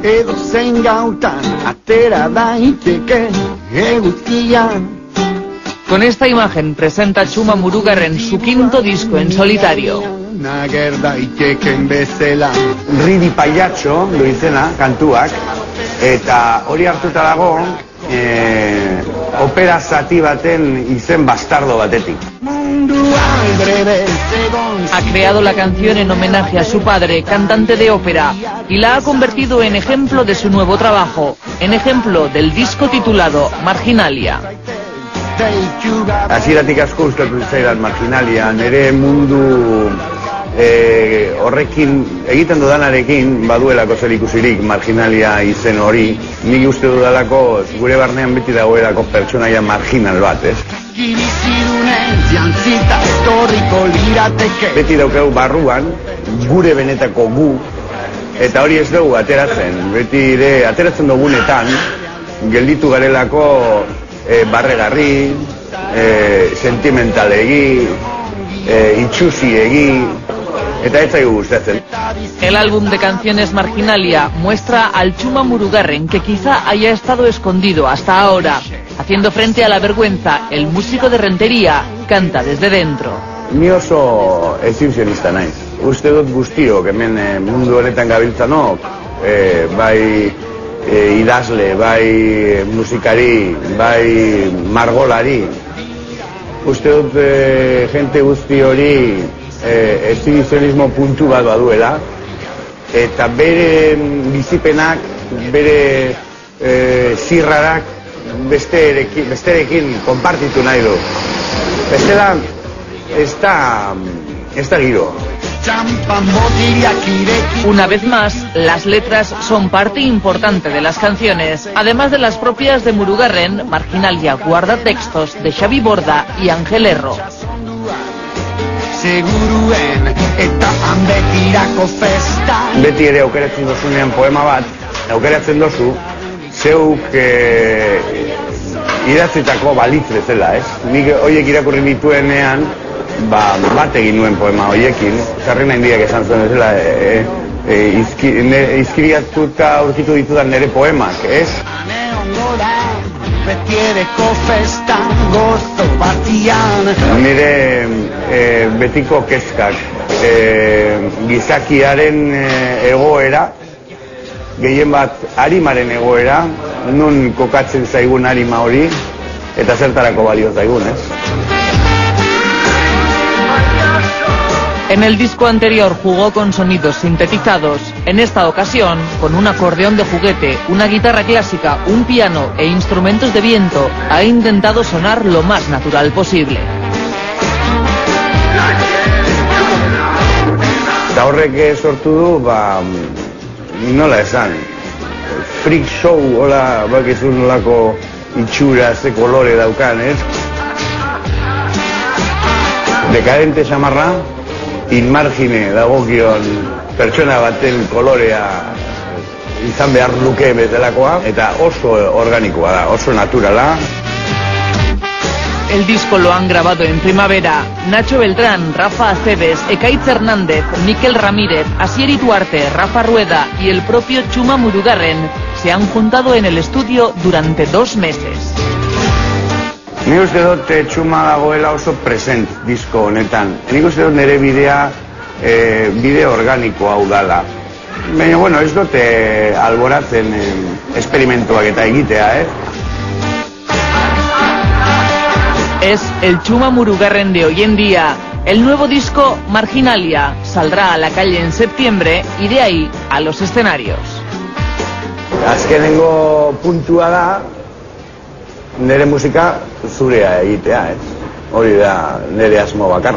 edo zein gautan atera daiteke eguzkian. Con esta imagen presenta Txuma Murugarren su quinto disco en solitario. Nager daiteken bezala. Ridi Paiatxo du izena, kantuak, eta hori hartuta dago opera zati baten izen bastardo batetik. Ha creado la canción en homenaje a su padre, cantante de ópera, y la ha convertido en ejemplo de su nuevo trabajo, en ejemplo del disco titulado Marginalia. Hasieratik asko gustatu zaidan Marginalia, nire mundu horrekin, egiten dudanarekin baduelako zer ikusirik Marginalia izen hori. Nik uste dudalako gure barnean beti dagoelako pertsonaia marginal bat, ez? Beti daukegu barruan, gure benetako gu, eta hori ez dugu ateratzen. Beti ere ateratzen dugunetan, gelditu garelako barregarri, sentimentalegi, itxusiegi, eta ez zaigu gustatzen. El álbum de canciones Marginalia muestra al Txuma Murugarren que quizá haya estado escondido hasta ahora. Haciendo frente a la vergüenza, el músico de Rentería canta desde dentro. Ni oso exhibicionista naiz. Uste dut guztiok hemen mundu honetan gabiltzanok, bai idazle, bai musikari, bai margolari. Uste dut jente guzti hori exhibizionismo puntu bat baduela, eta bere bizipenak, bere zirrarak besterekin konpartitu nahi du. Bestela, ez da giro. Una vez más, las letras son parte importante de las canciones. Además de las propias de Murugarren, Marginalia guarda textos de Xabi Borda y Ángel Erro. Beti ere aukeratzen dozunean poema bat, aukeratzen dozu, zeuk idatzitako balitz bezala, ez? Nik horiek irakurri nituenean, bat egin nuen poema horiekin, Sarri Naindiak esan zuen bezala, izkiriatuta aurkitu ditudan nire poemak, ez? Nire betiko kezkak, gizakiaren egoera, gehien bat arimaren egoera, nun kokatzen zaigun arima hori, eta zertarako balio zaigun, ez? En el disco anterior jugó con sonidos sintetizados, en esta ocasión, con un acordeón de juguete, una guitarra clásica, un piano e instrumentos de viento, ha intentado sonar lo más natural posible. Eta horrek sortu du, nola esan, freak show, hola, bakizun nolako itxura, ze kolore daukan, ez? Dekadente xamarra, inmargine dagokion pertsona baten kolorea izan behar luke bezalakoa, eta oso organikoa da, oso naturala. El disco lo han grabado en primavera. Nacho Beltrán, Rafa Aceves, Ekaitz Hernández, Mikel Ramírez, Asier Ituarte, Rafa Rueda y el propio Txuma Murugarren se han juntado en el estudio durante 2 meses. Nik uste dut Txuma dagoela oso present disko honetan. Nik uste dut nire bidea bide organiko hau dala. Baina, bueno, ez dut alboratzen esperimentuak eta egitea, Es el Txuma Murugarren de hoy en día. El nuevo disco Marginalia saldrá a la calle en septiembre y de ahí a los escenarios. Azkenengo puntua da nire musika zurea egitea, Hori da nire asmo bakarra.